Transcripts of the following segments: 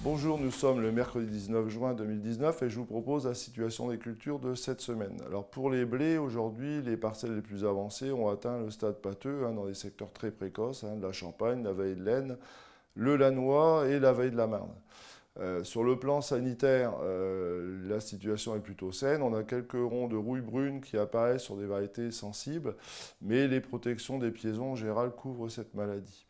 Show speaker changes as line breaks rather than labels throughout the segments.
Bonjour, nous sommes le mercredi 19 juin 2019 et je vous propose la situation des cultures de cette semaine. Alors pour les blés, aujourd'hui, les parcelles les plus avancées ont atteint le stade pâteux dans des secteurs très précoces, de la Champagne, la vallée de l'Aisne, le Lannoy et la vallée de la Marne. Sur le plan sanitaire, la situation est plutôt saine. On a quelques ronds de rouille brune qui apparaissent sur des variétés sensibles, mais les protections des piaisons en général couvrent cette maladie.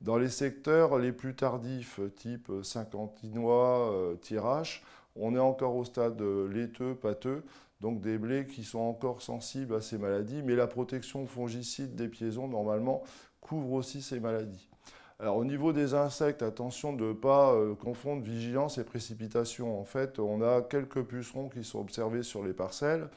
Dans les secteurs les plus tardifs, type Saint-Quentinois, Thiérache, on est encore au stade laiteux, pâteux, donc des blés qui sont encore sensibles à ces maladies, mais la protection fongicide des piaisons, normalement, couvre aussi ces maladies. Alors au niveau des insectes, attention de ne pas confondre vigilance et précipitation. En fait, on a quelques pucerons qui sont observés sur les parcelles.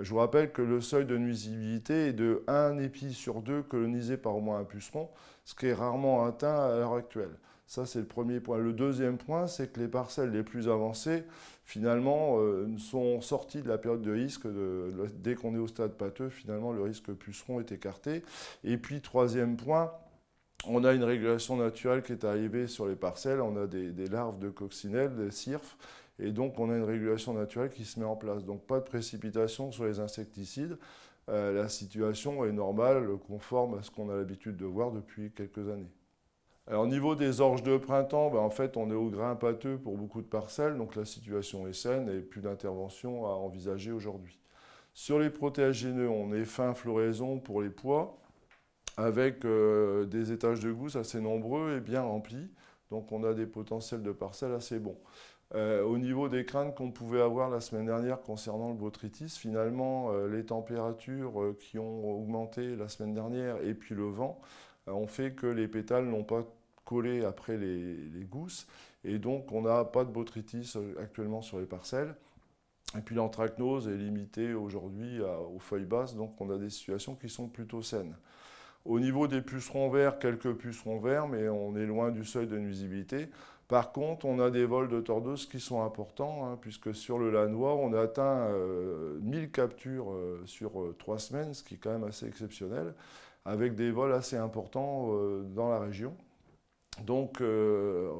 Je vous rappelle que le seuil de nuisibilité est de 1 épi sur 2 colonisé par au moins un puceron, ce qui est rarement atteint à l'heure actuelle. Ça, c'est le premier point. Le deuxième point, c'est que les parcelles les plus avancées, finalement, sont sorties de la période de risque. Dès qu'on est au stade pâteux, finalement, le risque puceron est écarté. Et puis, troisième point, on a une régulation naturelle qui est arrivée sur les parcelles, on a des larves de coccinelles, des cirfes, et donc on a une régulation naturelle qui se met en place. Donc pas de précipitation sur les insecticides, la situation est normale, conforme à ce qu'on a l'habitude de voir depuis quelques années. Alors au niveau des orges de printemps, en fait on est au grain pâteux pour beaucoup de parcelles, donc la situation est saine et plus d'intervention à envisager aujourd'hui. Sur les protéagineux, on est fin floraison pour les pois, avec des étages de gousse assez nombreux et bien remplis. Donc on a des potentiels de parcelles assez bons. Au niveau des craintes qu'on pouvait avoir la semaine dernière concernant le botrytis, finalement les températures qui ont augmenté la semaine dernière et puis le vent ont fait que les pétales n'ont pas collé après les gousses et donc on n'a pas de botrytis actuellement sur les parcelles. Et puis l'anthracnose est limitée aujourd'hui aux feuilles basses, donc on a des situations qui sont plutôt saines. Au niveau des pucerons verts, quelques pucerons verts, mais on est loin du seuil de nuisibilité. Par contre, on a des vols de tordeuses qui sont importants, puisque sur le Lannoy, on a atteint 1000 captures sur 3 semaines, ce qui est quand même assez exceptionnel, avec des vols assez importants dans la région. Donc,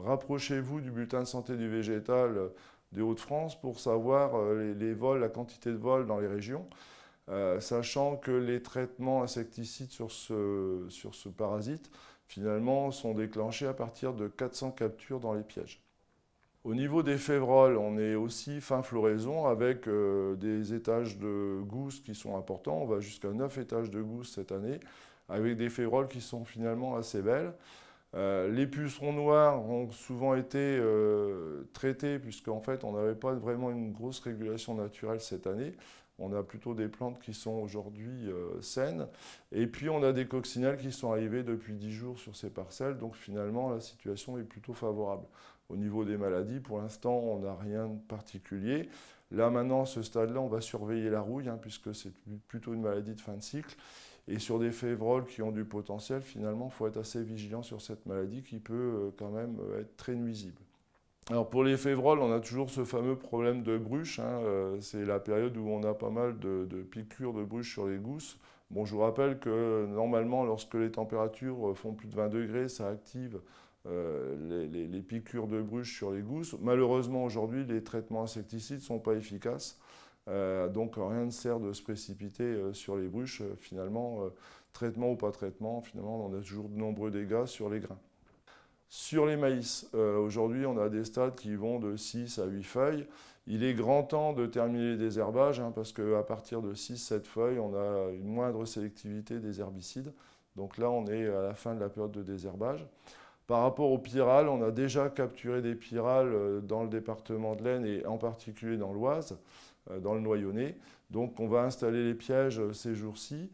rapprochez-vous du bulletin de santé du végétal des Hauts-de-France pour savoir les vols, la quantité de vols dans les régions. Sachant que les traitements insecticides sur ce parasite, finalement, sont déclenchés à partir de 400 captures dans les pièges. Au niveau des févroles, on est aussi fin floraison avec des étages de gousses qui sont importants. On va jusqu'à 9 étages de gousses cette année, avec des févroles qui sont finalement assez belles. Les pucerons noirs ont souvent été traités, puisqu'en fait, on n'avait pas vraiment une grosse régulation naturelle cette année. On a plutôt des plantes qui sont aujourd'hui saines. Et puis, on a des coccinelles qui sont arrivées depuis 10 jours sur ces parcelles. Donc, finalement, la situation est plutôt favorable. Au niveau des maladies, pour l'instant, on n'a rien de particulier. Là, maintenant, à ce stade-là, on va surveiller la rouille, puisque c'est plutôt une maladie de fin de cycle. Et sur des févroles qui ont du potentiel, finalement, il faut être assez vigilant sur cette maladie qui peut quand même être très nuisible. Alors pour les févroles, on a toujours ce fameux problème de bruche. C'est la période où on a pas mal de piqûres de bruche sur les gousses. Bon, je vous rappelle que normalement, lorsque les températures font plus de 20 degrés, ça active les piqûres de bruche sur les gousses. Malheureusement, aujourd'hui, les traitements insecticides ne sont pas efficaces. Donc rien ne sert de se précipiter sur les bruches. Finalement, traitement ou pas traitement, finalement, on a toujours de nombreux dégâts sur les grains. Sur les maïs, aujourd'hui, on a des stades qui vont de 6 à 8 feuilles. Il est grand temps de terminer les désherbages, parce qu'à partir de 6-7 feuilles, on a une moindre sélectivité des herbicides. Donc là, on est à la fin de la période de désherbage. Par rapport aux pyrales, on a déjà capturé des pyrales dans le département de l'Aisne et en particulier dans l'Oise, dans le Noyonnais. Donc on va installer les pièges ces jours-ci.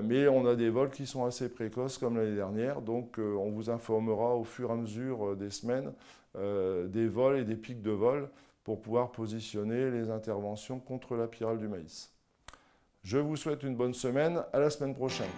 Mais on a des vols qui sont assez précoces comme l'année dernière, donc on vous informera au fur et à mesure des semaines des vols et des pics de vol pour pouvoir positionner les interventions contre la pyrale du maïs. Je vous souhaite une bonne semaine, à la semaine prochaine.